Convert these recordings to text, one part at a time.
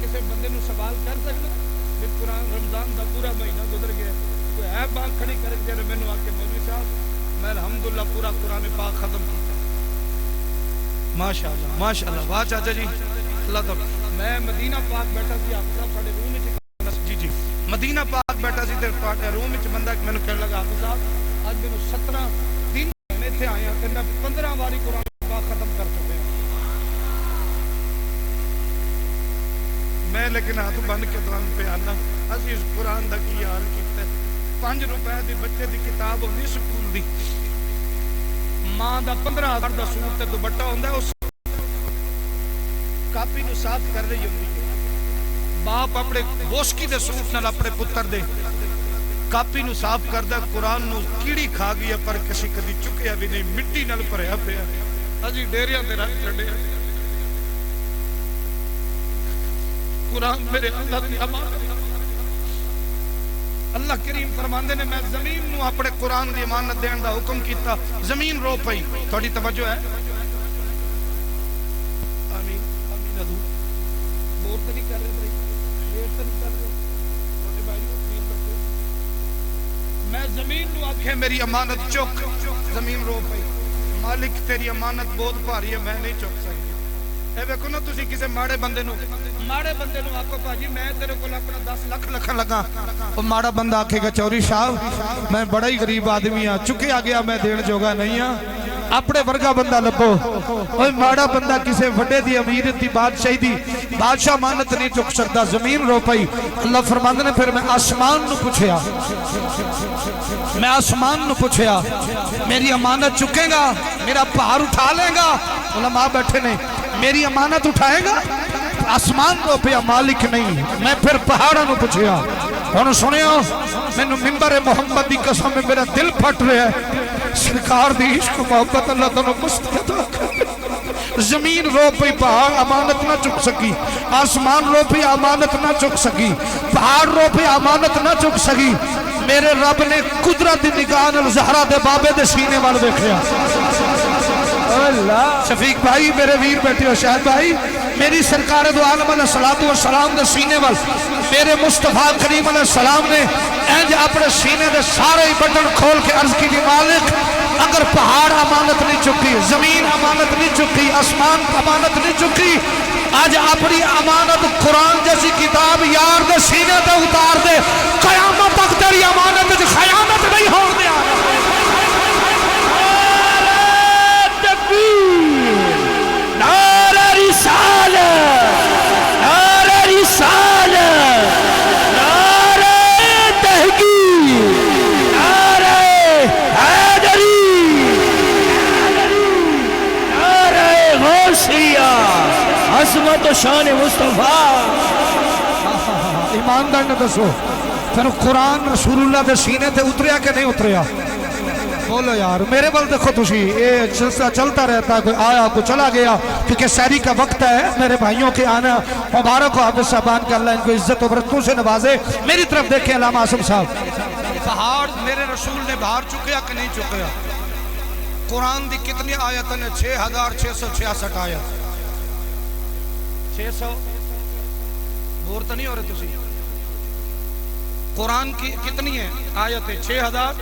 کسی بندے نو سوال کر سکتے کہ قرآن رمضان دا پورا مہینہ گزر گیا کوئی ہے بات کھڑی کر کے مینوں آ کے مولوی صاحب میں الحمدللہ پورا قرآن پاک ختم کیا ماشاءاللہ ماشاءاللہ واہ چاچا جی اللہ تعالی میں مدینہ پاک بیٹھا سی آپ صاحب ساڈے روم وچ جی جی مدینہ پاک بیٹھا سی تے روم وچ بندہ مینوں کہن لگا آپ صاحب اج مینوں 17 دن ایتھے آیا تے میں 15 واری قرآن پاک ختم کر چکا میں لیکن ہاتھ بن کے دوران پہ آنا اسی اس قرآن دا کی حال کیتا 5 روپے دی بچے دی کتاب ہوندی سکول دی ماں دا 15,000 دا سوٹ تے دوپٹہ ہوندا اس کاپی نو صاف کر رہی ہوندی ہے باپ اپنے بوسکی دے سوٹ نال اپنے پتر دے کاپی نو صاف کردا قرآن نو کیڑی کھا گئی پر کسی کدی چکیا بھی نہیں مٹی نال بھریا پیا اجی ڈیریاں تے رکھ چھڈیا قرآن میرے اللہ دی امانت اللہ کریم فرماندے نے میں زمین نو اپنے قرآن دی امانت دین دا حکم کیتا زمین رو پئی تھوڑی توجہ ہے آمین آمین ادو بور تے نہیں کر رہے بھائی دیر تے نہیں کر رہے چھوٹے بھائی دیر بچے میں زمین نو آکھے میری امانت چک زمین رو پئی مالک تیری امانت بہت بھاری ہے میں نہیں چک سکتی اے ویکھو نا تسی کسے ماڑے بندے نو آکھو بھاجی میں تیرے کول اپنا 10 لاکھ لکھن لگا او ماڑا بندہ آکھے گا چوری صاحب میں بڑا ہی غریب آدمی ہاں چکیا گیا میں دین جوگا نہیں ہاں اپنے ورگا بندہ لبو اوے ماڑا بندہ کسے وڈے دی امیرت دی بادشاہی دی بادشاہ امانت نہیں چک سکتا زمین رو پئی اللہ فرماندے نے پھر میں آسمان نو پوچھیا میری امانت چکے گا میرا پہاڑ اٹھا لے گا علماء بیٹھے نے میری امانت اٹھائے گا آسمان رو پیا مالک نہیں میں پھر پہاڑوں نو پوچھیا ہن سنیو مینوں منبر محمد دی قسم میں میرا دل پھٹ رہا ہے سرکار دی عشق محبت اللہ تعالی مستعد زمین رو پئی پہاڑ امانت نہ چک سکی آسمان رو پئی امانت نہ چک سکی پہاڑ رو پئی امانت نہ چک سکی میرے رب نے قدرت دی نگاہ نال زہرا دے بابے دے سینے وال ویکھیا شفیق بھائی میرے ویر بیٹھے ہو شاہد بھائی میری سرکار دو عالم علیہ السلام دے سینے وال میرے مصطفیٰ کریم علیہ السلام نے اینج اپنے سینے دے سارے بٹن کھول کے عرض کی مالک اگر پہاڑ امانت نہیں چکی زمین امانت نہیں چکی آسمان امانت نہیں چکی آج اپنی امانت قرآن جیسی کتاب یار دے سینے دے اتار دے قیامت تک تیری امانت خیانت نہیں ہو دیا نعرہ رسالت نعرہ تحقیق نعرہ حیدری نعرہ غوثیہ عظمت و شان مصطفیٰ ایماندار نے دسو پھر قرآن رسول اللہ دے سینے تے اتریا کہ نہیں اتریا بولو یار میرے بل دیکھو تجھی یہ چلتا رہتا ہے کوئی آیا کوئی چلا گیا کیونکہ سحری کا وقت ہے میرے بھائیوں کے آنا مبارک ہو حافظ صاحبان کا اللہ ان کو عزت و برکتوں سے نوازے میری طرف دیکھیں علامہ عاصم صاحب پہاڑ میرے رسول نے باہر چکیا کہ نہیں چکیا قرآن دی کتنی آیتیں 6666 آیت 600 بور تو نہیں ہو رہے تسی قرآن کی کتنی ہے آیتیں 6000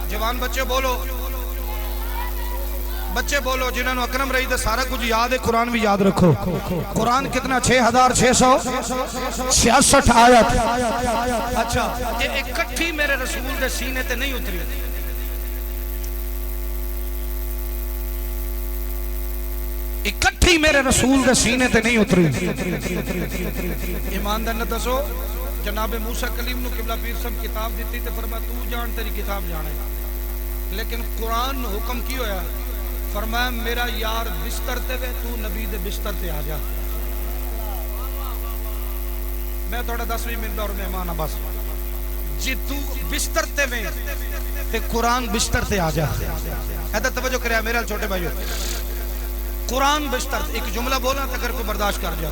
جوان بچے بولو جنہوں نے اکرم رہی دے سارا کچھ یاد ہے قرآن بھی یاد رکھو قرآن کتنا 6666 آیت اچھا یہ اکٹھی میرے رسول دے سینے تے نہیں اتری اکٹھی میرے رسول دے سینے تے نہیں اتری ایماندار نے دسو جناب موسیٰ کلیم نو قبلہ پیر صاحب کتاب دیتی تے فرمایا تو جان تیری کتاب جانے لیکن قرآن حکم کی ہویا فرمایا میرا یار بستر تے وے تو نبی دے بستر تے آ جا میں تھوڑا 10 منٹ اور مہمان بس جی تو بستر تے وے تے قرآن بستر تے آ جا ایدہ توجہ کریا میرے چھوٹے بھائیو قرآن بستر تے ایک جملہ بولنا تے اگر کوئی برداشت کر جا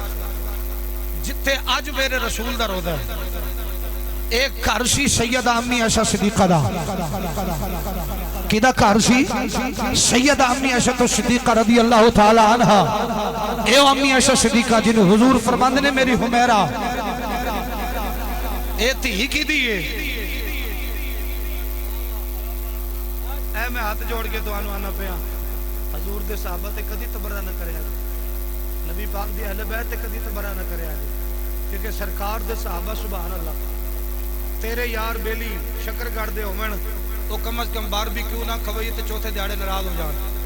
جتے آج میرے رسول دا رودا ہے ایک کارسی سیدہ امی عائشہ صدیقہ دا کیدہ کارسی سیدہ امی عائشہ صدیقہ رضی اللہ تعالی عنہ اے امی عائشہ صدیقہ جنہوں حضور فرماندے نے میری حمیرہ اے تھی کی دیئے اے میں ہاتھ جوڑ کے دعانو آنا پیا حضور دے صحابہ تے کدی تبرہ نہ کرے آگے نبی پاک دی اہل بیت تے کدی تبرہ نہ کرے آگے کیونکہ سرکار دے صحابہ سبحان اللہ تیرے یار بیلی شکر گڑ دے ہومن تو کم از کم بار بھی کیوں نہ کھوئیے تے چوتھے دیاڑے ناراض ہو جان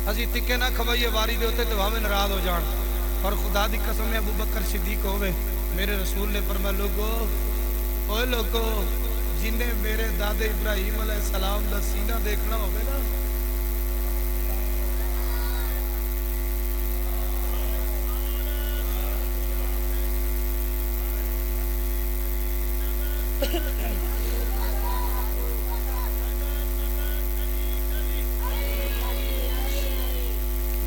ازی تکے نہ کھوئیے واری دے ہوتے تو ہمیں ناراض ہو جان اور خدا دی قسم ابو بکر صدیق ہوئے میرے رسول نے فرمایا لوگو اوے لوگو جنہیں میرے دادے ابراہیم علیہ السلام دا سینہ دیکھنا ہوگے نا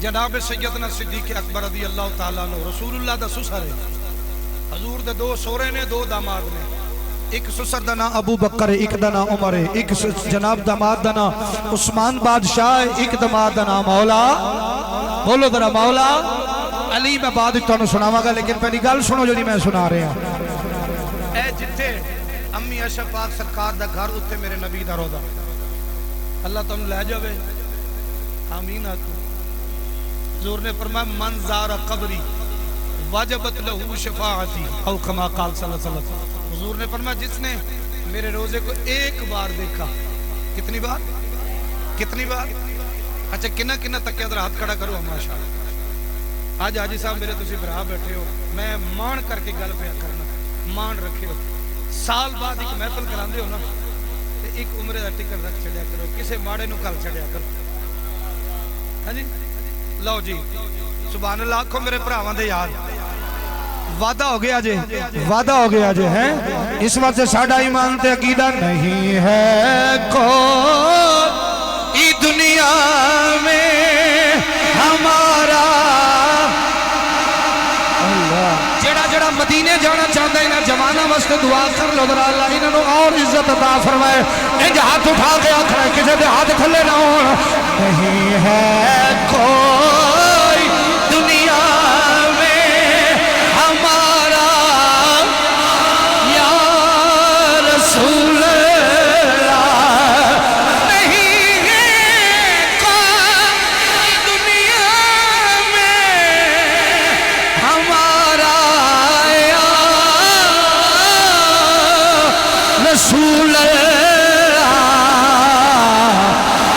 جناب سیدنا صدیق اکبر رضی اللہ تعالیٰ عنہ رسول اللہ دا سسر ہے حضور دے دو سورے نے دو داماد نے ایک سسر دا نام ابو بکر ہے ایک دا نام عمر ہے ایک جناب داماد دا نام عثمان بادشاہ ہے ایک داماد دا نام مولا بولو ذرا مولا علی میں بعد تو سناواں گا لیکن پہلی گل سنو جو میں سنا رہے ہیں اے جتھے امی عائشہ پاک سرکار دا گھر اتھے میرے نبی دا روضہ اللہ تم لے جاوے آمین آکو حضور نے فرمایا من زار قبری واجبت لہو شفاعتی او کما قال صلی اللہ علیہ وسلم حضور نے فرمایا جس نے میرے روزے کو ایک بار دیکھا کتنی بار کتنی بار اچھا کنہ کنہ تک کے ادھر ہاتھ کھڑا کرو ماشاءاللہ آج آجی صاحب میرے تسی برا بیٹھے ہو میں مان کر کے گل پہ کرنا مان رکھے ہو سال بعد ایک محفل کراندے ہو نا ایک عمرے دا ٹکٹ رکھ چھڑیا کرو کسے ماڑے نو کل چھڑیا کرو ہاں جی لو جی سبحان اللہ آنکھوں میرے پراوان دے یاد وعدہ ہو گیا جے وعدہ ہو گیا جے ہیں اس وقت سے ساڑھا ایمان تے عقیدہ نہیں ہے کوئی دنیا میں ہمارا جڑا جڑا مدینے جانا چاہتا ہے انہاں جوانہ واسطے دعا کر لو ذرا اللہ انہوں اور عزت عطا فرمائے انج ہاتھ اٹھا کے آکھنا کسی دے ہاتھ کھلے نہ ہون نہیں ہے کوئی دنیا میں ہمارا یا رسول اللہ نہیں ہے کوئی دنیا میں ہمارا یا رسول اللہ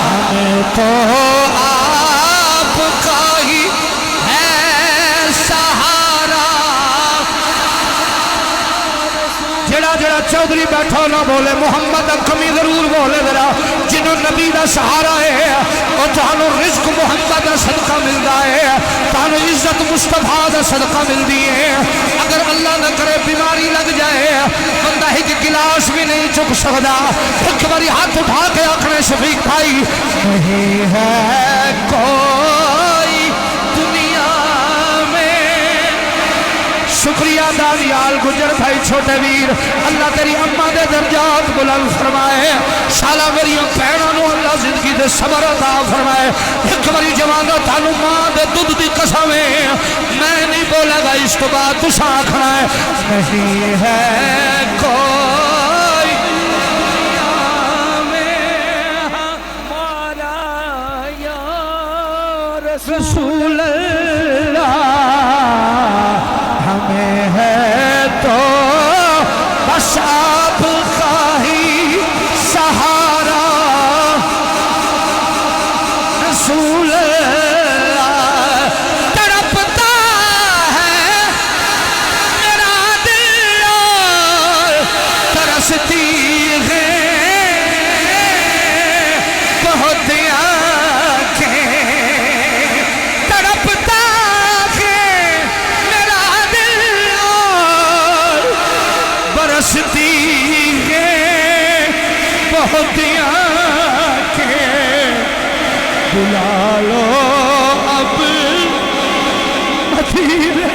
ہمیں تو آپ کا ہی ہے سہارا جڑا جڑا چودھری بیٹھو نہ بولے محمد کمی ضرور بولے ذرا جنہوں نبی دا سہارا ہے اور تانوں رزق محمد دا صدقہ ملدا ہے تانوں عزت مصطفیٰ دا صدقہ ملدی ہے اگر اللہ نہ کرے بیماری لگ جائے بندہ ایک گلاس بھی نہیں چک سکدا ایک باری ہاتھ اٹھا کے آکھنے شفیق بھائی نہیں ہے کوئی دنیا میں شکریہ دانیال گجر بھائی چھوٹے ویر اللہ تیری اماں دے درجات بلند فرمائے شالا میری پہنوں نو اللہ زندگی دے صبر عطا فرمائے ایک باری جوانو تانو ماں دے دودھ دی قسم ہے میں نہیں بولا گا اس تو بعد تو آکھنا ہے نہیں ہے کوئی دنیا میں ہمارا یا رسول اللہ ہمیں ہے تو بس آپ کا ہی سہارا رسول اللہ تڑپتا ہے میرا دل اور ترستی ہے بہت آنکھیں تڑپتا برستی ہے بہت آنکھیں بلا لو اب مدینے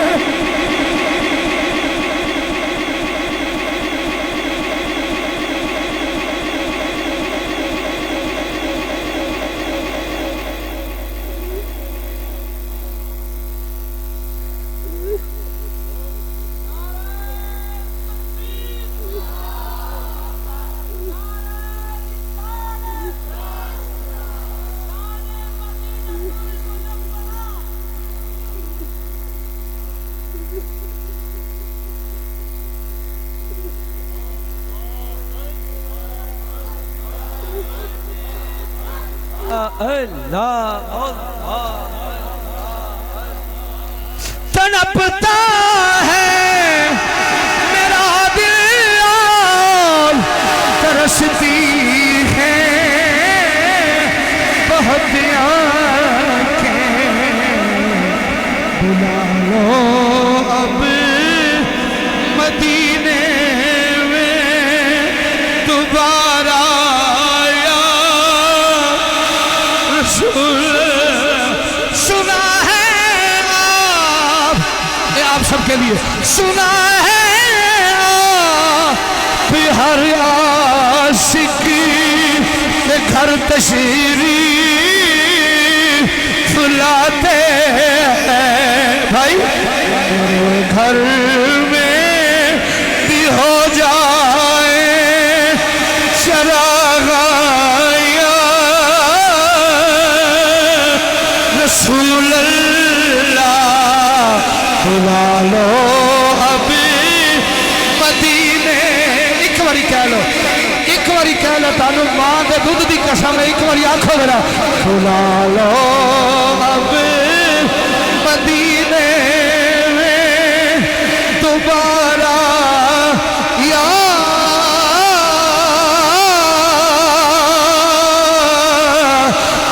اللہ تڑپتا ہے میرا دل اور ترستی ہے بہت آنکھیں بلا لو اب مدینے میں دوبارہ یا رسول سنا ہے آپ سب کے لیے سنا ہے آپ ہر عاشق کے گھر تشریف لاتے ہیں بھائی میرے گھر میں بھی ہو جائے چراغ یا رسول اللہ بلا لو ابھی مدینے ایک باری کہہ لو تانوں ماں دے دودھ دی قسم ایک باری آنکھو میرا بلا لو اب مدینے میں دوبارہ یا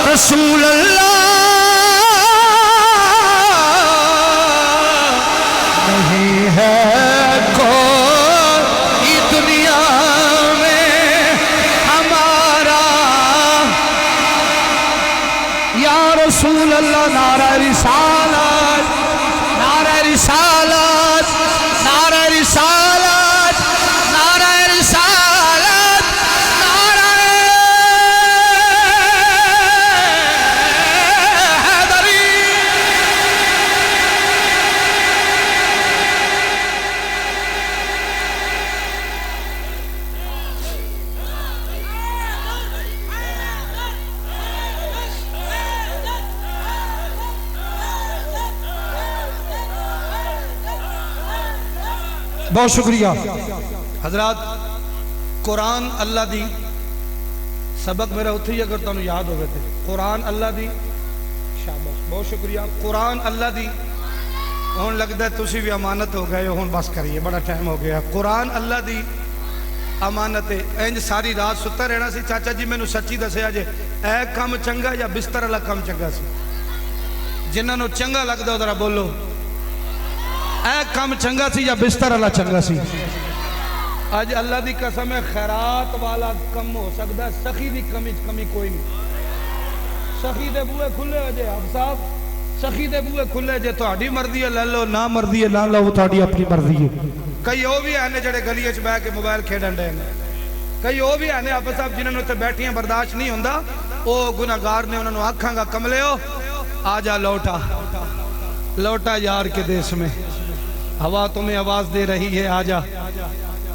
رسول اللہ نہیں ہے کوئی دنیا میں ہمارا یا رسول اللہ نعرہ رسالت نعرہ رسالت نعرہ رسالت نعرہ رسالت نعرہ حیدری بہت شکریہ حضرات قرآن اللہ دی سبق میرا اتھی اگر تانوں یاد ہوئے تھے قرآن اللہ دی شاباش بہت شکریہ قرآن اللہ دی ہون لگتا ہے تسی بھی امانت ہو گئے ہون بس کریے بڑا ٹائم ہو گیا قرآن اللہ دی امانت ہے انج ساری رات ستا رہنا سی چاچا جی میں نو سچی دسے آجے اے کام چنگا یا بستر اللہ کام چنگا سی جنہاں نو چنگا لگتا ہو ذرا بولو اے کام چنگا سی یا بستر اللہ چنگا سی آج اللہ دی قسم ہے خیرات والا کم ہو سکتا ہے سخی دی کمی کوئی نہیں سخی دے بوئے کھلے ہو جے اب صاحب سخی دے بوئے کھلے جے تو آڑی مردی ہے لے لو نہ مردی ہے نہ لو وہ تو آڑی اپنی مردی ہے کئی وہ بھی آنے جڑے گلیے چ بہ کے موبائل کھیڈن ڈے نے کئی وہ بھی آنے آپ صاحب جنہوں نے تے بیٹھیاں برداشت نہیں ہوندا وہ گناہگار نے انہوں نے آکھاں گا کملے ہو آ جا لوٹا یار کے دیس میں ہوا تمہیں آواز دے رہی ہے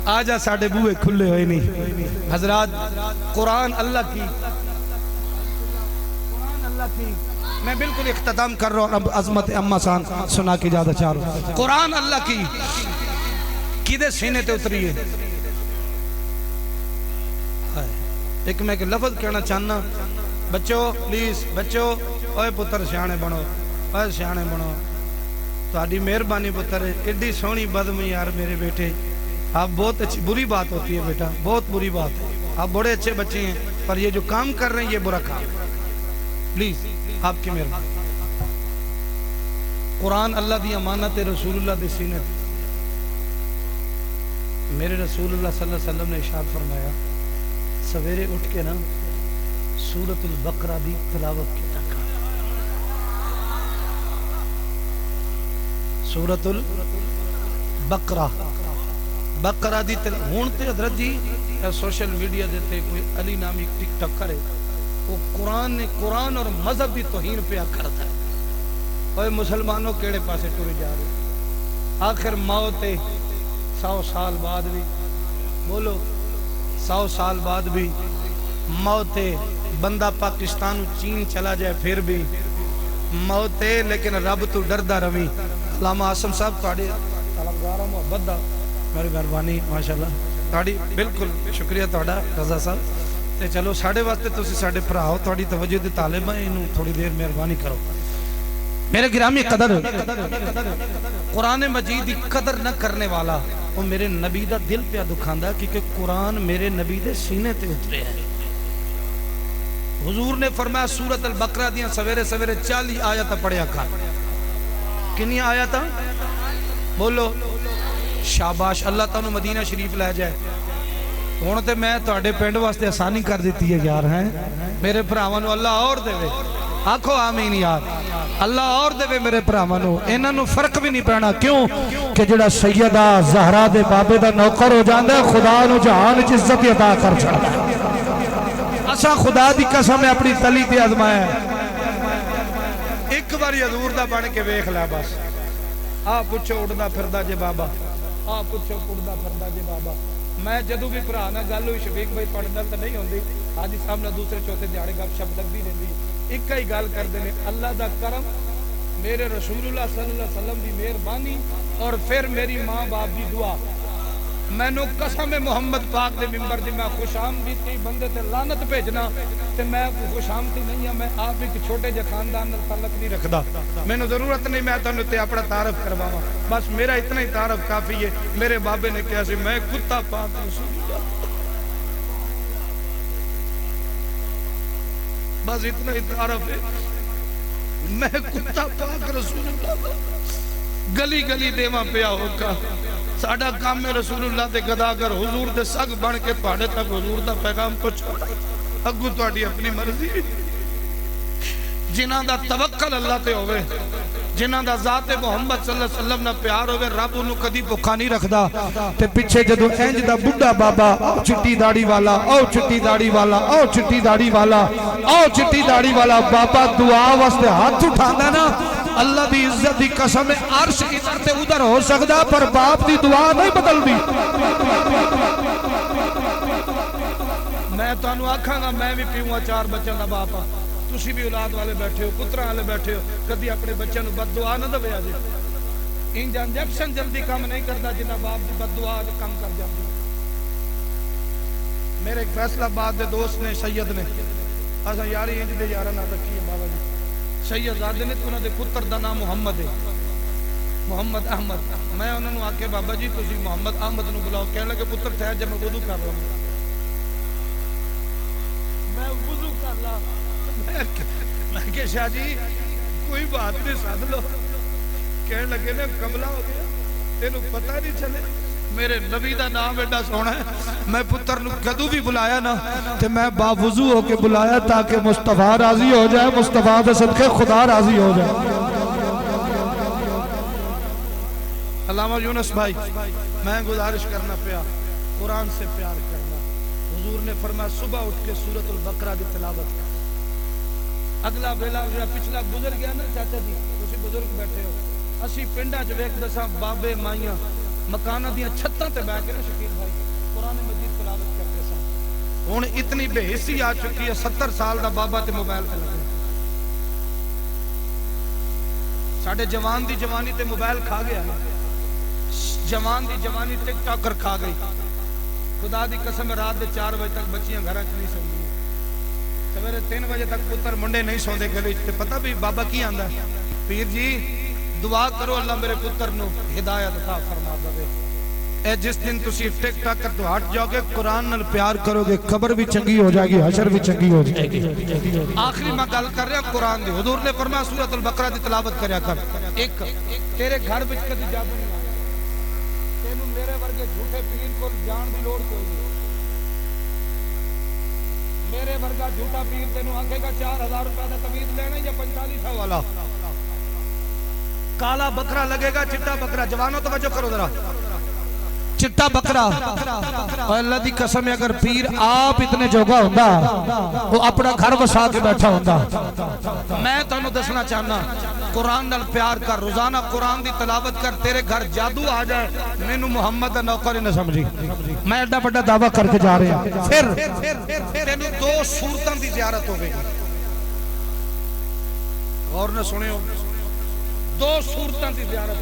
آجا ساڑھے بوئے کھلے ہوئے نہیں حضرات قرآن اللہ کی میں بالکل اختتام کر رہا ہوں اب عظمت اماں سان سنا کے جادہ چاہ رہا ہوں قرآن اللہ کی کیدے سینے تے اتری ہے ایک میں ایک لفظ کہنا چاہنا بچوں پلیز بچوں اوے پتر سیانے بنو تو آڈی مہربانی پتر ایڈی سونی بدمی یار میرے بیٹے آپ بہت اچھی بری بات ہوتی ہے بیٹا بہت بری بات ہے آپ بڑے اچھے بچے ہیں پر یہ جو کام کر رہے ہیں یہ برا کام پلیز آپ کی مہربانی قرآن اللہ دی امانت رسول اللہ دی سینت میرے رسول اللہ صلی اللہ علیہ وسلم نے ارشاد فرمایا سویرے اٹھ کے نا سورۃ البقرہ دی تلاوت کی سورۃ البقرہ بقرہ دی ہون تے حضرت جی سوشل میڈیا دیتے کوئی علی نامی ٹک ٹک کرے وہ قرآن اور مذہب بھی توہین پیا کرتا ہے اور مسلمانوں کیڑے پاسے ٹورے جا رہے آخر موت 100 سال بعد بھی بولو 100 سال بعد بھی موت بندہ پاکستان چین چلا جائے پھر بھی موت ہے لیکن رب تو ڈردہ روی علامہ عاصم صاحب تھوڑی طلبگارہ محبت دا میری مہربانی ماشاءاللہ تھوڑی بالکل شکریہ تھوڑا رضا صاحب تے چلو ساڑھے واسطے تسی ساڑھے پراؤ تھوڑی توجہ دے طالب ہیں انہوں تھوڑی دیر مہربانی کرو میرے گرامی قدر قرآن مجید دی قدر نہ کرنے والا وہ میرے نبی دا دل پہ دکھاندہ کیونکہ قرآن میرے نبی دے سینے تے اترے ہیں حضور نے فرمایا سورۃ البقرہ دیاں سویرے سویرے 40 آیت پڑھیا کھا کنی آیت بولو شاباش اللہ تعالیٰ مدینہ شریف لے جائے ہون تے میں تواڈے پنڈ واسطے آسانی کر دیتی ہے یار ہیں میرے بھراواں اللہ اور دے آکھو آمین یار اللہ اور دے میرے بھراواں انہاں نو فرق بھی نہیں پینا کیوں کہ جڑا سیدہ زہرا دے بابے دا نوکر ہو جاندا ہے خدا نو جہان وچ عزت عطا کر چھڑدا ہے اسا خدا دی قسم اپنی تلی تے آزمایا ایک بار حضور دا بن کے ویکھ لے بس آ پوچھو اڑدا پھردا جے بابا آ پوچھو اڑدا پھردا جے بابا میں جدو بھی بھرا نہ گل ہوئی شفیق بھائی پڑھنا تو نہیں ہوندی حاجی صاحب نے دوسرے چوتھے دیہڑے گپ شپ لگدی رہندی ایک ہی گل کردے نے اللہ دا کرم میرے رسول اللہ صلی اللہ علیہ وسلم دی مہربانی اور پھر میری ماں باپ دی دعا میں نو قسم محمد پاک دے ممبر دی میں خوش آمدیدی بندے تے لعنت بھیجنا تے میں خوش آمدی نہیں ہوں میں آپ ایک چھوٹے جے خاندان نال تعلق نہیں رکھدا میں نو ضرورت نہیں میں تانوں تے اپنا تعارف کرواواں بس میرا اتنا ہی تعارف کافی ہے میرے بابے نے کہا سی میں کتا پاک رسول اللہ بس اتنا ہی تعارف ہے میں کتا پاک رسول اللہ گلی گلی دیواں پیا ہوگا ساڑھا کام میں رسول اللہ دے گداگر حضور دے سگ بن کے پاڑے تک حضور دا پیغام پہنچا اگو تواڈی اپنی مرضی جنہاں دا توکل اللہ تے ہوئے جنہاں دا ذات محمد صلی اللہ علیہ وسلم نہ پیار ہوئے رب انہوں کدی بھکا نہیں رکھدا تے پیچھے جدو اینج دا بڑھا بابا او چٹی داڑی والا او چٹی داڑی والا او چٹی داڑی والا او چٹی داڑی والا بابا دعا واسطے ہاتھ اٹھاندا نا اللہ دی عزت دی قسم عرش ادھر تے ادھر ہو سکدا پر باپ دی دعا نہیں بدل دی میں تانوں آکھاں گا میں بھی پیوں 4 بچوں دا باپ ہاں تسی بھی اولاد والے بیٹھے ہو پتراں والے بیٹھے ہو کدی اپنے بچوں نوں بد دعا نہ دے جے انج انجیکشن جلدی کام نہیں کردا جنہ باپ دی بد دعا کم کر جاندی میرے ایک فیصلہ آباد دے دوست نے سید نے اساں یاری انج دے یاراں نال رکھی ہے بابا جی سید زادے نے انہاں دے پتر دا نام محمد ہے محمد احمد میں انہاں نوں آکھے بابا جی تسی محمد احمد نوں بلاؤ کہن لگے پتر ٹھہر جے میں وضو کر لوں میں وضو کر لا میں کہ شاہ جی کوئی بات نہیں ساتھ لو کہنے لگے نا کملا ہو گیا تینوں پتہ نہیں چلے میرے نبی دا نام ایڈا سونا ہے میں پتر نو کدو بھی بلایا نا تے میں باوضو ہو کے بلایا تاکہ مصطفیٰ راضی ہو جائے مصطفیٰ دے صدقے خدا راضی ہو جائے علامہ یونس بھائی میں گزارش کرنا پیا قرآن سے پیار کرنا حضور نے فرمایا صبح اٹھ کے سورۃ البقرہ دی تلاوت کر اگلا بیلا پچھلا گزر گیا نا چاچا جی تسی بزرگ بیٹھے ہو اسی پنڈاں چ ویکھ دساں بابے مائیاں مکانہ دیاں چھتاں تے بیٹھ کے نا شکیل بھائی قرآن مجید تلاوت کرتے سن ہن اتنی بے حسی آ چکی ہے 70 سال دا بابا تے موبائل تے لگا ساڈے جوان دی جوانی تے موبائل کھا گیا نا جوان دی جوانی ٹک ٹاکر کھا گئی خدا دی قسم رات دے 4 بجے تک بچیاں گھراں چ نہیں سوندی سویرے 3 بجے تک پتر منڈے نہیں سوندے گلی تے پتہ بھی بابا کی آندا ہے پیر جی دعا کرو اللہ میرے پتر نو ہدایت عطا فرما دے اے جس دن تسی ٹک ٹاک کر تو ہٹ جاؤ گے قرآن نال پیار کرو گے قبر بھی چنگی ہو جائے گی حشر بھی چنگی ہو جائے گی آخری میں گل کر رہا قرآن دی حضور نے فرمایا سورۃ البقرہ دی تلاوت کریا کر ایک تیرے گھر وچ کدی جادو نہیں تینوں میرے ورگے جھوٹے پیر کو جان دی لوڑ کوئی نہیں میرے ورگا جھوٹا پیر تینوں آکھے گا 4000 روپے دا تعویذ لینا یا 4500 والا کالا بکرا لگے گا چٹا بکرا جوانوں توجہ کرو ذرا چٹا بکرا اور اللہ دی قسم اگر پیر آپ اتنے جوگا ہوندا وہ اپنا گھر وسا کے بیٹھا ہوندا میں تانوں دسنا چاہنا قرآن نال پیار کر روزانہ قرآن دی تلاوت کر تیرے گھر جادو آ جائے مینوں محمد دا نوکر نہ سمجھی میں ایڈا بڑا دعویٰ کر کے جا رہا ہوں پھر تینوں 2 صورتاں دی زیارت ہوے گی غور نہ سنیو 2 صورتاں دی زیارت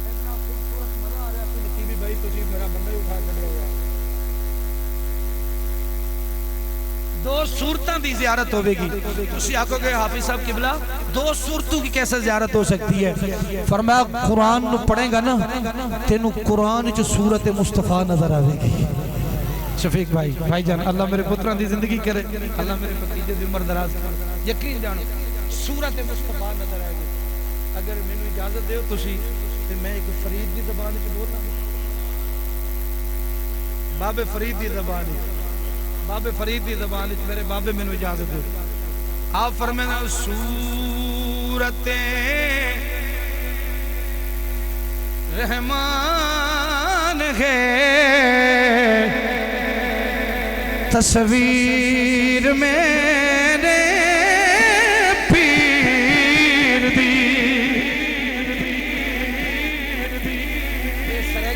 اتنا خوبصورت مزہ آ رہا ہے بھائی تجھے میرا بندہ ہی اٹھا چھڑیا ہوا دو صورتوں کی زیارت ہوئے گی. تسی آکھو گے حافظ صاحب قبلہ دو صورتوں کی کیسے زیارت ہو سکتی ہے؟ فرمایا قرآن نو پڑھیں گا نا تینو قرآن جو صورت مصطفیٰ نظر آئے گی. شفیق بھائی جان اللہ میرے پتران دی زندگی کرے, اللہ میرے بھتیجے دی عمر دراز کرے. یقین جانو صورت مصطفیٰ نظر آئے گی. اگر میں نے اجازت دیو تسی تو میں ایک فرید دی زبان چ بولنا, بابے فرید دی زبان, بابے فرید دی زبان میرے بابے میں نے اجازت دیو. آپ فرمائیں صورت رحمان ہے تصویر میرے پیر دی.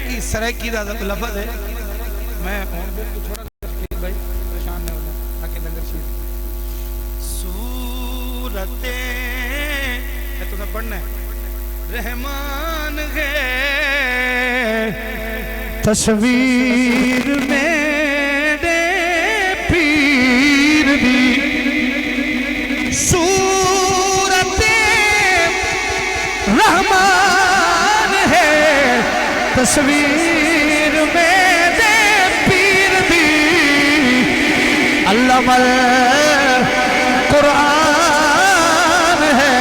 یہ سریکی دا لفظ ہے. میں تھوڑا بھائی پریشان نہیں ہونا تاکہ لنگر شیر صورتیں ہے تمہیں پڑھنا ہے. رحمان ہے تصویر میرے پیر دی. صورت رحمان ہے تصویر میرے پیر دی. علم القرآن ہے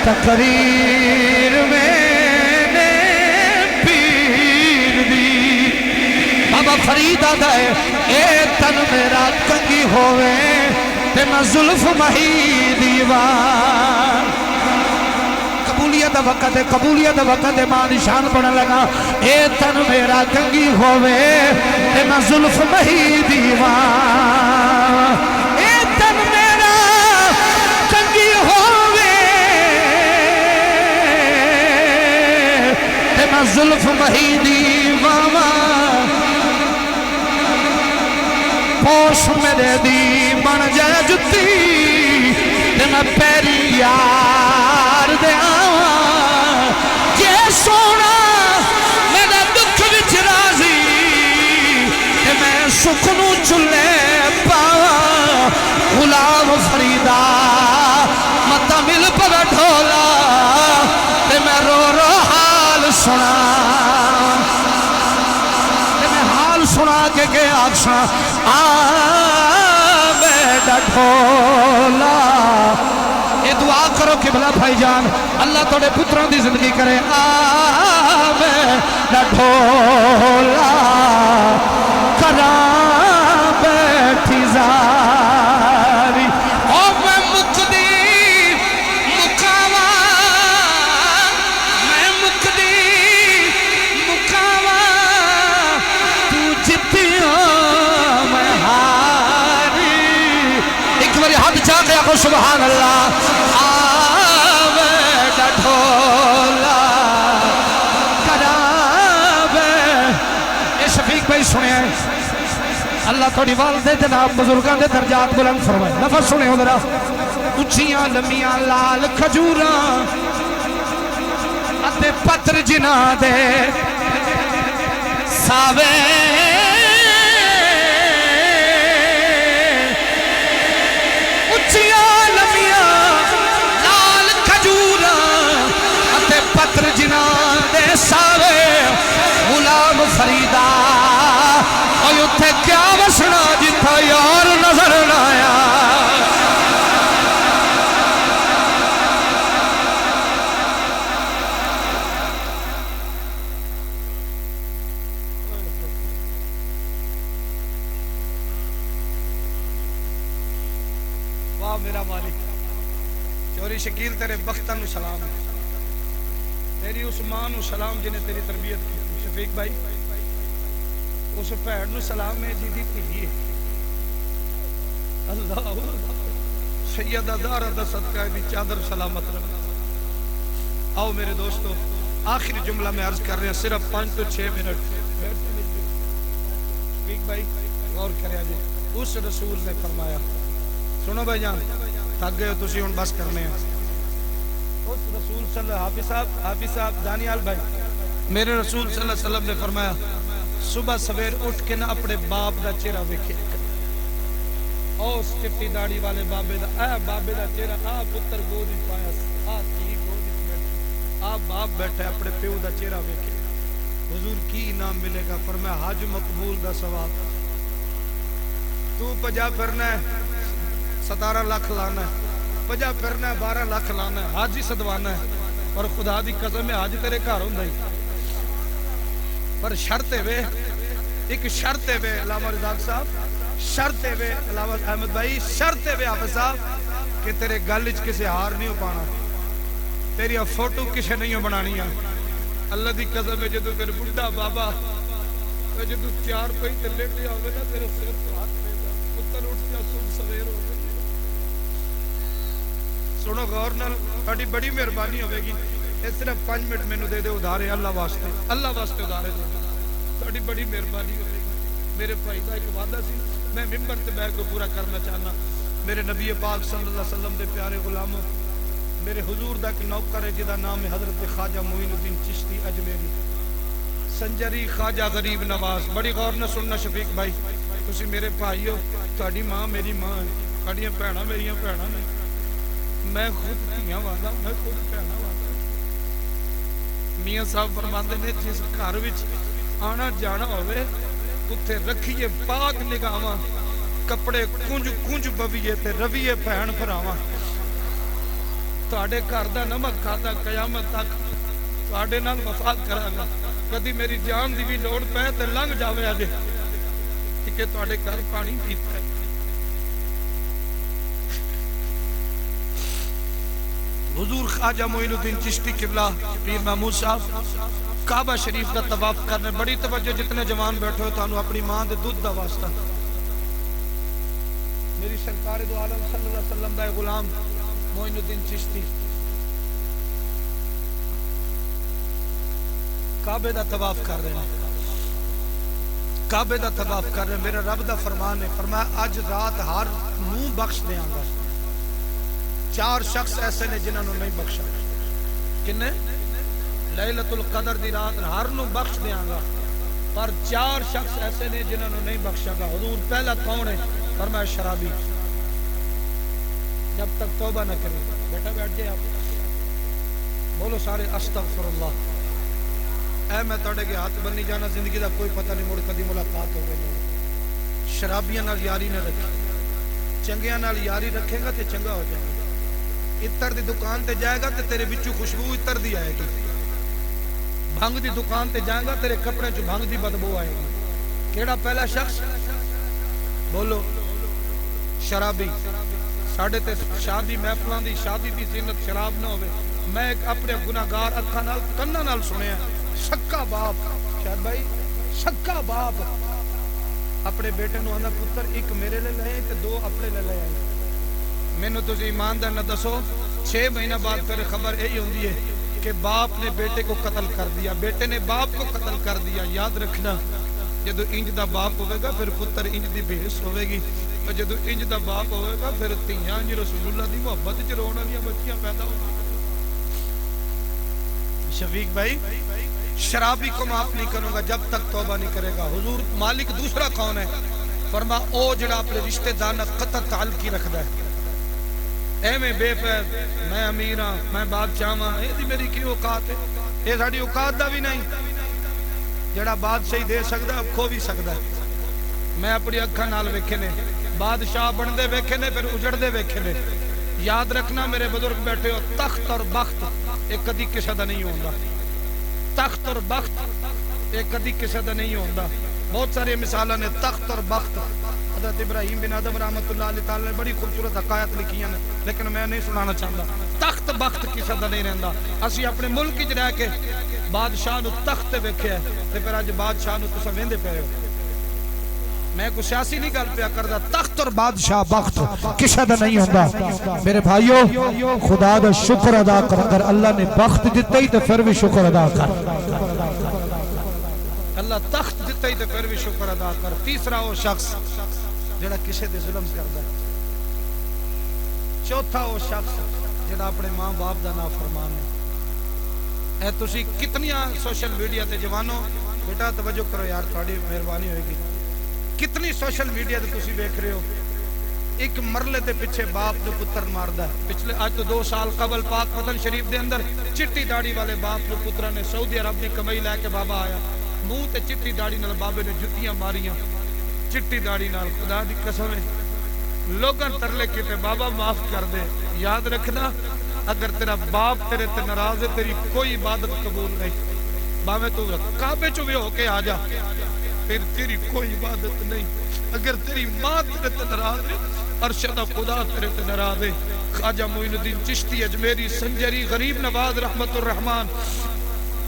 تقریر میرے پیر دی. بابا فرید آدھا ہے اے تن میرا کنگی ہوئے تے میں زلف مہی دیوان. قبولیت وقت ہے, قبولیت وقت ہے, ماں نشان پڑھنے لگا اے تن میرا کنگی ہوئے تے میں زلف مہی دیوان. اے تن میرا کنگی ہوئے تے میں زلف مہی دیوان. پوش میرے دی بن جائے جتی تے میں پیری یار دے آواں. جے سونا میرا دکھ وچ راضی تے میں سکھ نو چلے پاواں. غلام فریدا متا مل پر ڈھولا تے میں رو رو حال سنا تے میں حال سنا کے آکھاں بیٹا ڈھولا. یہ دعا کرو قبلہ بھائی جان اللہ توڑے پتروں دی زندگی کرے. بیٹا ڈھولا کراں بیٹھی زاری او میں مقدی مکاواں, میں مقدی مکاواں تو جتیاں میں ہاری. ایک باری ہاتھ چاہ کے آخو سبحان اللہ. بیٹا ڈھولا کرابے. اے شفیق بھائی سنے ہیں اللہ توڑی والدے جناب بزرگاں دے درجات بلند فرمائے. لفظ سنے ہو ذرا. اچھیاں لمیاں لال کھجوراں اتے پتر جناں دے ساوے پتر جناں دے ساوے. غلام فریدا اور اتھے کیا وسنا جتھا یار نظر نہ آیا. واہ میرا مالک, چوری شکیل تیرے بختہ نو سلام ہے, تیری اس ماں نو سلام جنہیں تیری تربیت کی. شفیق بھائی اس بھیڑ نو سلام ہے جی دی تھی ہے. اللہ سیدہ زہرا دا صدقہ دی چادر سلامت رہا. آؤ میرے دوستو آخری جملہ میں عرض کر رہے ہیں صرف 5 to 6 منٹ. شفیق بھائی غور کرے آجے. اس رسول نے فرمایا, سنو بھائی جان تھک گئے ہو تسی ہن بس کرنے ہیں. اس رسول صلی اللہ حافظ صاحب دانیال بھائی, میرے رسول صلی اللہ علیہ وسلم نے فرمایا صبح سویر اٹھ کے نہ اپنے باپ دا چہرہ ویکھے. اس چٹی داڑی والے بابے دا اے بابے دا چہرہ آ پتر گود وچ پایا آ کی گود وچ بیٹھا آ باپ بیٹھا اپنے پیو دا چہرہ ویکھے حضور کی انعام ملے گا فرمایا حج مقبول دا ثواب تو پجا پھرنا ہے 17 لاکھ لانا ہے پجا پھرنا ہے 12 لاکھ لانا ہے حج ہی صدوانا ہے اور خدا دی قسم ہے حج تیرے گھر ہوندا ہی پر شرط ہے ایک شرط ہے علامہ رضا صاحب شرط ہے علامہ احمد بھائی شرط ہے حافظ صاحب کہ تیرے گل وچ کسے ہار نہیں ہو پانا تیری فوٹو کسے نہیں بنانی اللہ دی قسم ہے جدوں تیرے بڈھا بابا جدوں چار پئی تے لیٹے ہوے نا تیرے سر تو ہاتھ لے جا پتر اٹھ جا صبح سویر ہو گئی سنو غور نال تہاڈی بڑی مہربانی ہوے گی اس صرف 5 منٹ مینوں دے دے ادھارے اللہ واسطے ادھارے دے تہاڈی بڑی مہربانی ہوے گی میرے بھائی دا ایک وعدہ سی میں منبر تے بیٹھ کے پورا کرنا چاہنا میرے نبی پاک صلی اللہ علیہ وسلم دے پیارے غلاموں میرے حضور دا ایک نوکر ہے جدا نام ہے حضرت خواجہ معین الدین چشتی اجمیری سنجری خواجہ غریب نواز بڑی غور نہ سننا شفیق بھائی تسی میرے بھائی ہو تہاڈی ماں میری ماں ہے تہاڈیاں بھੈਣਾں میریاں بھੈਣਾں نے میں خود دھیاں والا میں خود بھੈਣاں والا میاں صاحب فرماندے نے جس گھر وچ آنا جانا ہوئے اتھے رکھیے پاک نگاہاں کپڑے کنج کنج بویے تے رویے بھੈਣ بھراواں تہاڈے گھر دا نمک کھادا قیامت تک تہاڈے نال وفا کراں گا کدی میری جان دی بھی لوڑ پے تے لنگ جاوے اجے کہ تہاڈے گھر پانی پیتا ہے حضور خواجہ معین الدین چشتی قبلہ پیر محمود صاحب کعبہ شریف دا طواف کرنے بڑی توجہ جتنے جوان بیٹھے ہو تانوں اپنی ماں دے دودھ دا واسطہ میری سرکار دو عالم صلی اللہ علیہ وسلم دا غلام معین الدین چشتی کعبے دا طواف کر رہے ہیں کعبے دا طواف کر رہے ہیں میرے رب دا فرمان ہے فرمایا اج رات ہر منہ بخش دیاں گا 4 شخص ایسے نے جنہوں نے نہیں بخشا کنے لیلۃ القدر دی رات ہر نو بخش دیاں گا پر 4 شخص ایسے نے جنہوں نے نہیں بخشا گا حضور پہلا کون ہے فرمایا شرابی جب تک توبہ نہ کرے بیٹا بیٹھ جائے آپ بولو سارے استغفر اللہ اے میں توڑے کے ہاتھ بننی جانا زندگی دا کوئی پتہ نہیں مڑ کدی ملاقات ہو گئی شرابیاں نال یاری نہ رکھے چنگیاں نال یاری رکھے گا تے چنگا ہو جائے گا عطر دی دکان تے جائے گا تے تیرے بچوں خوشبو عطر دی آئے گی بھنگ دی دکان تے جائے گا تیرے کپڑے چ بھنگ دی بدبو آئے گی کیڑا پہلا شخص بولو شرابی ساڑھے تے شادی محفلاں دی شادی دی زینت شراب نہ ہوئے میں ایک اپنے گناہگار اکھاں نال کناں نال سنیا سکا باپ شاید بھائی سکا باپ اپنے بیٹے نو آندا پتر ایک میرے لے لے تے 2 اپنے لے لے آئے مینوں تسی ایماندار نہ دسو 6 مہینہ بعد پھر خبر یہی ہوندی ہے کہ باپ نے بیٹے کو قتل کر دیا بیٹے نے باپ کو قتل کر دیا یاد رکھنا جدو انج دا باپ ہوئے گا پھر پتر انج دی بھیس ہوئے گی اور جدو انج دا باپ ہوئے گا پھر تیاں انج رسول اللہ دی محبت چ رون والیاں بچیاں پیدا ہو شفیق بھائی شرابی کو معاف نہیں کروں گا جب تک توبہ نہیں کرے گا حضور مالک دوسرا کون ہے فرما او جڑا اپنے رشتہ دار نال قطع تعلقی رکھدا ہے اے میں بے پید میں امیر ہاں میں بادشاہ ہاں اے دی میری کی اوقات ہے اے ساڈی اوقات دا بھی نہیں جڑا بادشاہی دے سکدا ہے کھو بھی سکدا ہے میں اپنی اکھاں نال ویکھے نے بادشاہ بندے ویکھے نے پھر اجڑدے ویکھے نے یاد رکھنا میرے بزرگ بیٹھے ہو تخت اور بخت ایک کدی کسے دا نہیں ہوندا تخت اور بخت ایک کدی کسے دا نہیں ہوندا بہت ساری مثالاں نے تخت اور بخت حضرت ابراہیم بن آدم رحمۃ اللہ علیہ تعالی نے بڑی خوبصورت حکایت لکھی ہیں لیکن میں نہیں سنانا چاہتا تخت بخت کسے دا نہیں رہندا اسی اپنے ملک وچ رہ کے بادشاہ نو تخت ویکھیا تے پھر اج بادشاہ نو تساں ویندے پئے ہو میں کوئی سیاسی نہیں گل پیا کردا تخت اور بادشاہ بخت کسے دا نہیں ہوندا میرے بھائیو خدا دا شکر ادا کر اگر اللہ نے بخت دتا ہی تے پھر بھی شکر ادا کر اللہ تخت دتا ہی تے پھر بھی شکر ادا کر تیسرا وہ شخص جڑا کسے دے ظلم کردا ہے چوتھا وہ شخص جڑا اپنے ماں باپ دا نافرمان ہے اے تسی کتنیاں سوشل میڈیا تے جوانوں بیٹا توجہ کرو یار تھوڑی مہربانی ہوئے گی کتنی سوشل میڈیا تے تسی دیکھ رہے ہو ایک مرلے دے پیچھے باپ جو پتر ماردا ہے. پچھلے آج تو 2 سال قبل پاک وطن شریف دے اندر چٹی داڑھی والے باپ جو پترا نے سعودی عرب دی کمائی لے کے بابا آیا, منہ تے چٹی داڑھی نال بابے نے جتیاں ماریاں چٹی داڑھی نال. خدا دی قسم ہے لوگاں ترلے کیتے بابا معاف کر دے. یاد رکھنا اگر تیرا باپ تیرے تے ناراض ہے تیری کوئی عبادت قبول نہیں. باویں تو کعبے چوں بھی ہو کے آ جا پھر تیری کوئی عبادت نہیں. اگر تیری ماں تیرے تے ناراض ہے ارشد خدا تیرے تے ناراض ہے. خواجہ معین الدین چشتی اجمیری سنجری غریب نواز رحمت الرحمان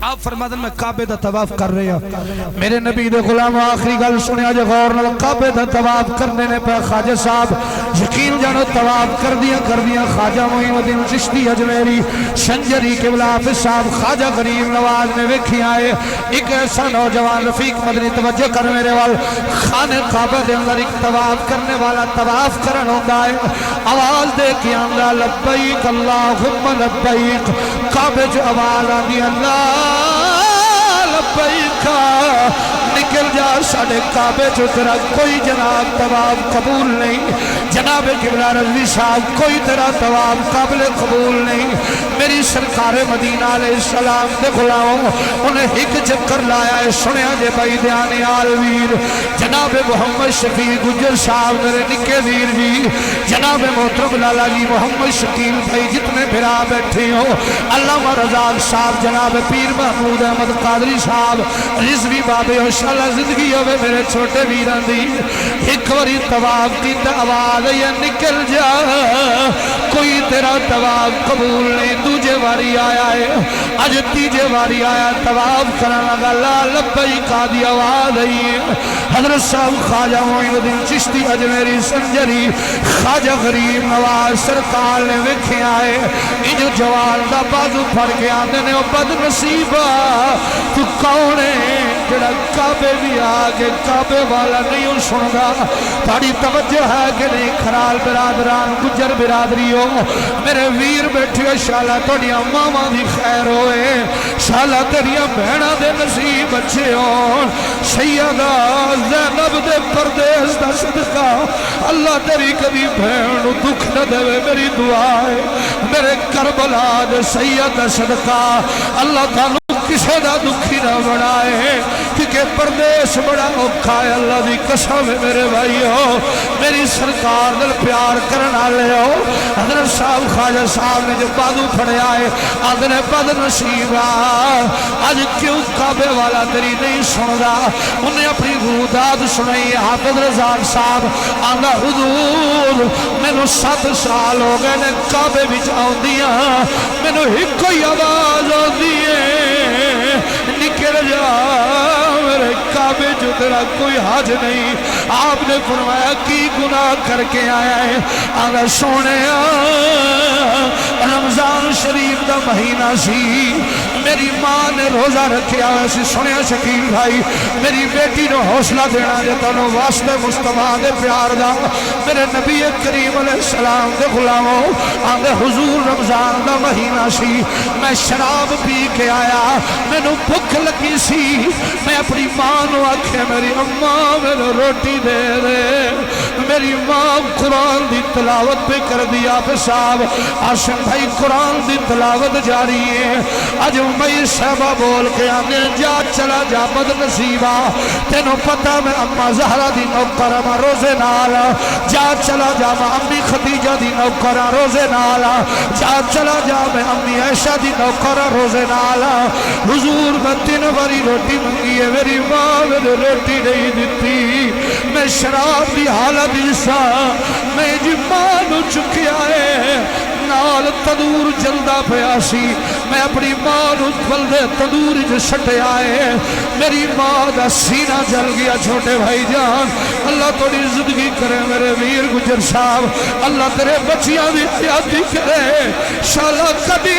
آپ فرماتے ہیں میں کعبے دا طواف کر رہے ہیں. میرے نبی دے غلام آخری گل سنیا جو غور نال کعبے دا طواف کرنے نے پہ خواجہ صاحب یقین جانو طواف کر دیا خواجہ معین الدین چشتی اجمیری سنجری قبلہ حافظ صاحب خواجہ غریب نواز نے ویکھی آئے. ایک ایسا نوجوان رفیق مدنی توجہ کر میرے وال خانہ کعبہ دے اندر ایک طواف کرنے والا طواف کرن ہوندا ہے. آواز دے کے آندا لبیک اللہم لبیک. کعبے جو آواز آندی اللہ لبیکا نکل جا ساڑھے کعبے جو تیرا کوئی جناب طواف قبول نہیں. جناب قبلہ رضوی صاحب کوئی تیرا طواف قابل قبول نہیں. میری سرکار مدینہ علیہ السلام دے غلام انہیں ایک چکر لایا ہے. سنیا جے بھائی دیانی آلویر جناب محمد شفیع گجر صاحب میرے نکے ویر جی جناب محترم لالا جی محمد شکیل بھائی جتنے بھرا بیٹھے ہو علامہ رضاق صاحب جناب پیر محمود احمد قادری صاحب رضوی بابے انشاءاللہ زندگی ہوئے میرے چھوٹے ویران دی ایک وری طواف کی آواز یا نکل جا کوئی تیرا طواف قبول نہیں. دوجے واری آیا ہے اج تیجے واری آیا طواف کرنا لگا لا لبیک دی آواز آئی ہے. حضرت صاحب خواجہ معین الدین چشتی اجمیری سنجری خواجہ غریب نواز سرکار نے ویکھے آئے. یہ جو جوان دا بازو پھڑ کے آندے نے او بد نصیبہ تو کون ہے جڑا کعبے بھی آگے کعبے والا نہیں ہوں سنگا. تھوڑی توجہ ہے کہ نہیں کھرال برادران گجر برادری ہو میرے ویر بیٹھے ہو شالہ توڑی ماما دی خیر ہوئے شالہ تیری بہنہ دے نصیب اچھے ہو. سیدہ زینب دے پردیس دا صدقہ اللہ تیری کبھی بہنو دکھ نہ دے میری دعا ہے. میرے کربلا دے سید دا صدقہ اللہ تعالیٰ کسے دا دکھی نہ بڑھائے کیونکہ پردیس بڑا اوکھا ہے. اللہ دی قسم ہے میرے بھائی ہو میری سرکار دل پیار کرنا لے ہو. حضرت صاحب خواجہ صاحب نے جو بازو پھڑے آئے آدھنے بد نصیبہ آج کیوں کعبے والا تیری نہیں سن رہا. انہیں اپنی روداد سنائی. حافظ رضاق صاحب آندھا حضور میں نو 7 سال ہو گئے نے کعبے بچ آؤں دیا میں نو ہی کوئی آواز ہو دیئے نکل جا میرے کعبے جو تیرا کوئی حج نہیں. آپ نے فرمایا کی گناہ کر کے آیا ہے. آگا سونے رمضان شریف دا مہینہ سی میری ماں نے روزہ رکھیا ویسی سنیا شکیل بھائی میری بیٹی نے حوصلہ دینا جاتا انہوں واسطے مصطفیٰ دے پیار دا میرے نبی کریم علیہ السلام دے غلاموں آگے حضور رمضان دا مہینہ سی میں شراب پی کے آیا میں نو بھوک لگی سی میں اپنی ماں نو آکھے میری اماں میرے روٹی دے دے. میری ماں قرآن دی تلاوت پہ کر دیا پہ صاحب عاشق بھائی قرآن دی تلاوت جاری ہے. اج میں صحبہ بول کے آنے جا چلا جا بد نصیبہ تینوں پتہ میں اما زہرہ دی نوکرہ روزے نالا جا چلا جا میں امی خدیجہ دی نوکرہ روزے نالا جا چلا جا میں امی عائشہ دی نوکرہ روزے نالا. حضور میں 3 باری روٹی منگی ہے میری ماں میرے روٹی نہیں دیتی. میں شراب دی حالت سا میں جی ماں نو چکیا ہے نال تدور جلدہ پیاسی میں اپنی ماں نو بلدے تدور جو سٹے آئے میری ماں دا سینہ جل گیا. چھوٹے بھائی جان اللہ توڑی زندگی کرے میرے ویر گجر صاحب اللہ تیرے بچیاں بھی حیاتی کرے شالا کبھی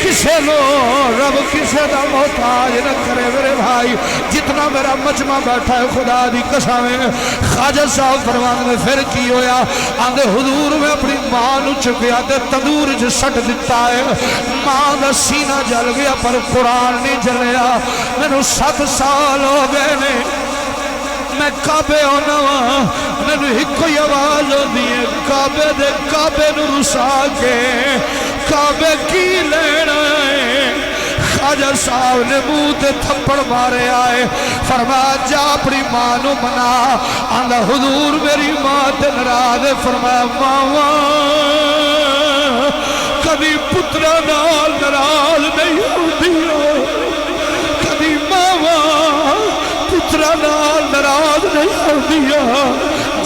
کسے لو رب کسے دا محتاج نہ کرے میرے بھائی. جتنا میرا مجمع بیٹھا ہے خدا دی قسم ہے خواجہ صاحب فرمان میں پھر کی ہویا آندھے حضور میں اپنی ماں نو چکیا تے تندور جو سٹ دیتا ہے ماں دا سینہ جل گیا پر قرآن نہیں جلیا. میں نو 7 سال ہو گئے نے میں کعبے ہونا وا مینوں ایک ہی آواز ہوندی ہے کعبے دے کعبے نوں رسا کے کعبے کی لینا ہے خواجہ صاحب نے منہ تے تھپڑ مارے آئے فرمایا جا اپنی ماں نو منا آندا حضور میری ماں تے ناراض ہے فرمایا ماں کبھی پترا نال ناراض نہیں ہوندی کبھی ماں پترا نال ناراض نہیں ہوندی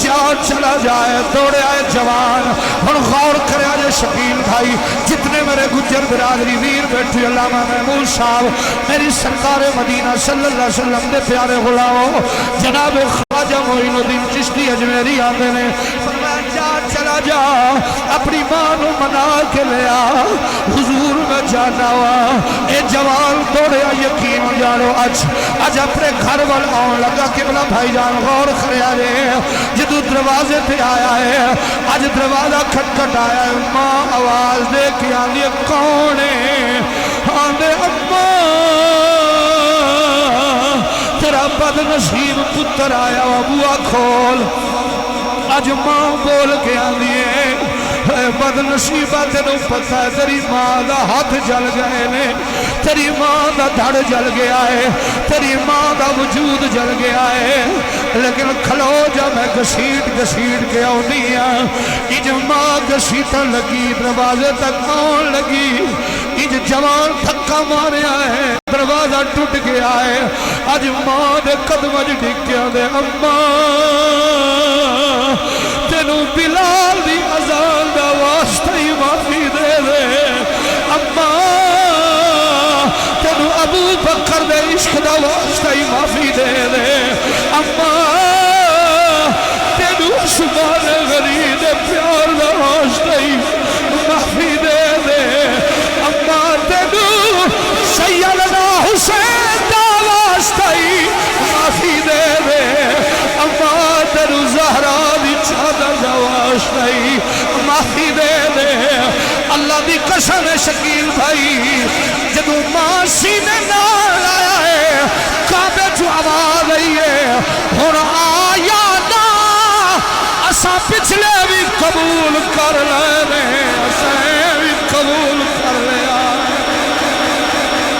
جان چلا جائے دوڑے آئے جوان ہن غور کرے آجے شکیل بھائی جتنے میرے گجر برادری ویر بیٹھی علامہ محمود صاحب میری سرکار مدینہ صلی اللہ علیہ وسلم دے پیارے غلاموں جناب خواجہ معین الدین چشتی اجمیری آندے نے فرمایا جا چلا جا اپنی ماں نو منا کے لیا حضور میں جانا ہوا اے جوان دوڑے یقین جانو اج اپنے گھر وال آن لگا قبلہ بھائی جان غور کرے آجے جدو دروازے پہ آیا ہے آج دروازہ کھٹکھٹ آیا ہے ماں آواز دے کے آندی ہے کون ہے آندے اماں تیرا بد نصیب پتر آیا بوا کھول آج ماں بول کے آندی ہے بد نصیبہ تینوں پتہ ہے تیری ماں دا ہاتھ جل گئے نے تیری ماں دا دھڑ جل گیا ہے تیری ماں دا وجود جل گیا ہے لیکن کھلو جا میں گھسیٹ کے آنی اج ماں گھسیٹن لگی دروازے تک آن لگی اج جوان دھکا ماریا ہے دروازہ ٹوٹ گیا ہے اج ماں دے قدم اج ڈکیا دے اماں تینوں بلال دی اذان دا واسطہ ہی معافی دے دے اماں تینوں ابو بکر دے عشق دا واسطہ ہی معافی دے دے اماں تینوں عثمان غنی دے پیار دا واسطہ ہی معافی دے دے اماں تینوں سیدنا حسین دا واسطہ ہی معافی دے دے اماں تینوں زہرا دی چادر دا واسطہ ہی معافی دے دے اللہ دی قسم ہے شکیل بھائی جدو ماں سینے نال آیا ہے کعبے جو آواز آئی ہے ہن آیا نا اساں پچھلے بھی قبول کر لینے اساں بھی قبول کر لیا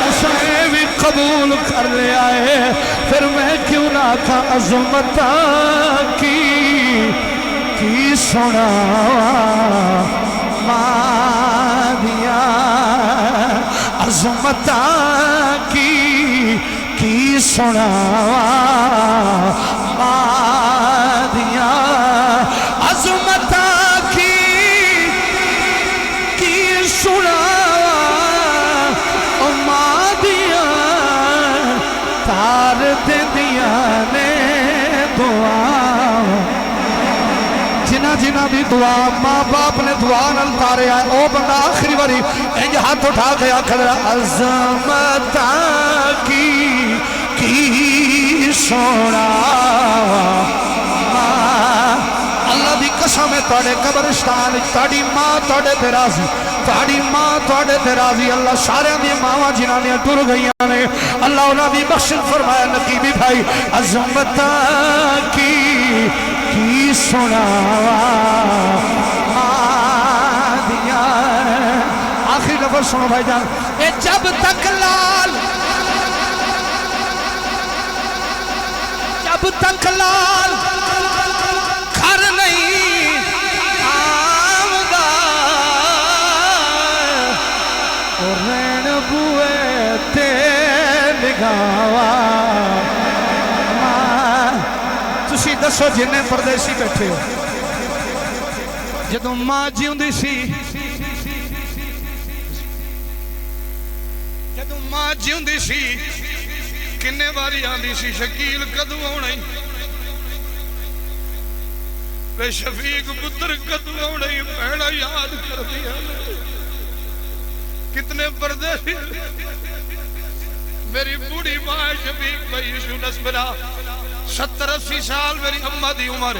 اساں بھی قبول کر لیا ہے پھر میں کیوں نہ تھا عظمتاں کی سنا ماں دیا عظمتاں کی سنا ماں دیا عظمتاں کی سنا ماں دیا تار دیا نے دعا جنہ دی دعا ماں باپ نے دعا نال تارے آئے او بندہ آخری باری انج ہاتھ اٹھا کے آکھے عظمتاں کی سونا اللہ دی قسم ہے تواڈے قبرستان تواڈی ماں تواڈے تے راضی تواڈی ماں تواڈے تے راضی اللہ سارے دی ماواں جنہاں نے ٹر گئیاں نے اللہ انہاں دی بخشش فرمایا نقیبی بھائی عظمتاں کی سنا دیا آخری لفظ سنو بھائی جان اے جب تک لال گھر نہیں آمدہ اور رین بوئے تے نگاوا تسی دسو جنہیں پردیسی بیٹھے ہو جدو ماں جیوندی سی جدو ماں جیوندی سی کنے باری آندی سی شکیل کدو آنے بے شفیق پتر کدو آنے پہنا یاد کر دیا کتنے پردیسی میری بوڑھی ماں شفیق بھائی یونس برا 70-80 سال میری اماں دی عمر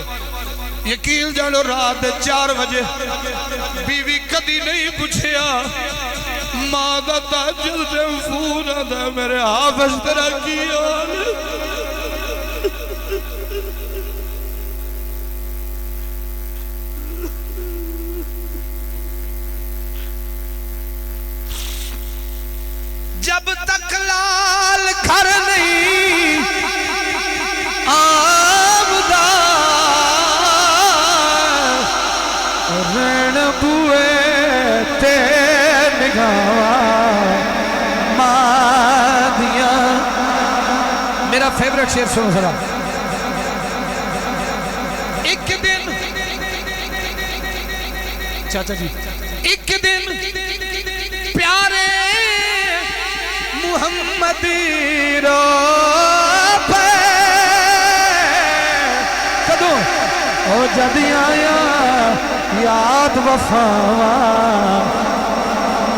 یقین جانو رات 4 بجے بیوی کدی نہیں پوچھیا ماں دا تاجر سے فون آتا میرے حافظ تیرا کی حال تے نگاہ مادیاں. میرا فیورٹ شعر سنو ذرا. ایک دن چاچا جی ایک دن پیارے محمدی رو پہ کدو او جدی آیا یاد وفاواں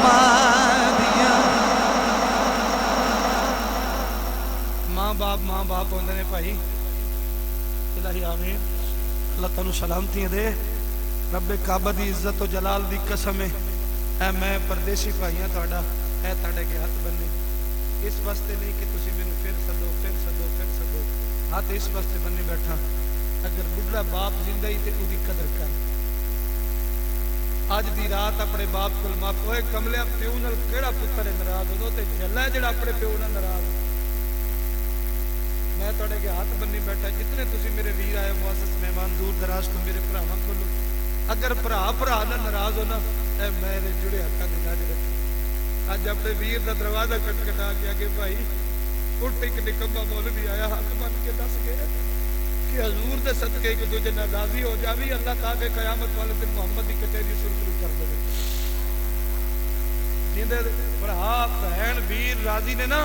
مادیاں. ماں باپ ہوندے نے بھائی. الہی آمین. اللہ تعالیٰ سلامتیاں دے. رب کعبہ دی عزت و جلال دی قسم ہے اے میں پردیسی بھائیاں تہاڈا اے تہاڈے کے ہاتھ بننے اس واسطے نہیں کہ تسی مینوں پھر سدو ہاتھ اس واسطے بننے بیٹھا. اگر بڑھڑا باپ زندہ ہی تے اودی قدر کر. اج دی رات اپنے باپ کول معاف ہوئے کملیا پیو نال کیڑا پتر ناراض ہو تے جلا جڑا اپنے پیو نال ناراض. میں تہاڈے کے ہاتھ بننے بیٹھا جتنے تسی میرے ویر آئے معزز مہمان دور دراز تو میرے بھراواں کولو اگر بھرا نہ ناراض ہو نا اے میرے جڑے ہاتھاں دی لاج رکھی. اج اپنے ویر دا دروازہ کٹکھٹا کے کہ بھائی اٹھ ایک نکما مولوی آیا ہاتھ بن کے دس گئے کہ حضور دے صدقے ایک دوجے نال راضی ہو جاوی اللہ تاکہ قیامت والے دن محمد دی کچہری شروع کر دے. جیندے بھرا بہن ویر راضی نے نا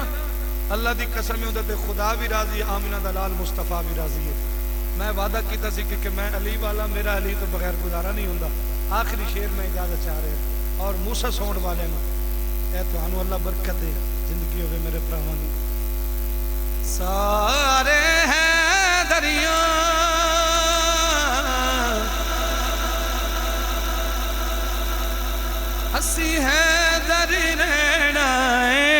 اللہ دی قسم ہے تے خدا بھی راضی ہے آمنہ دا لال مصطفیٰ بھی راضی ہے. میں وعدہ کیتا سی کہ میں علی والا میرا علی تو بغیر گزارا نہیں ہوندا. آخری شعر میں اجازت چاہ رہے ہیں اور موسیٰ سونڈ والے میں اے تانوں اللہ برکت دے زندگی ہوئے میرے بھراواں دی. سارے ہیں دریا ہسی ہے دری رینائے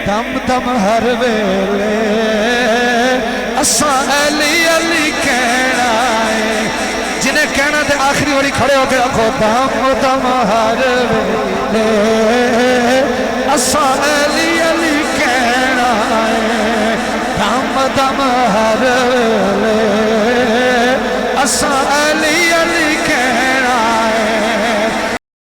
دم دم ہر ویلے اساں علی علی کہنا ہے. جنہیں کہنا تے آخری واری کھڑے ہو کے آکھو دم دم ہر ویلے اساں علی علی کہنا ہے. دم دم ہر ویلے اساں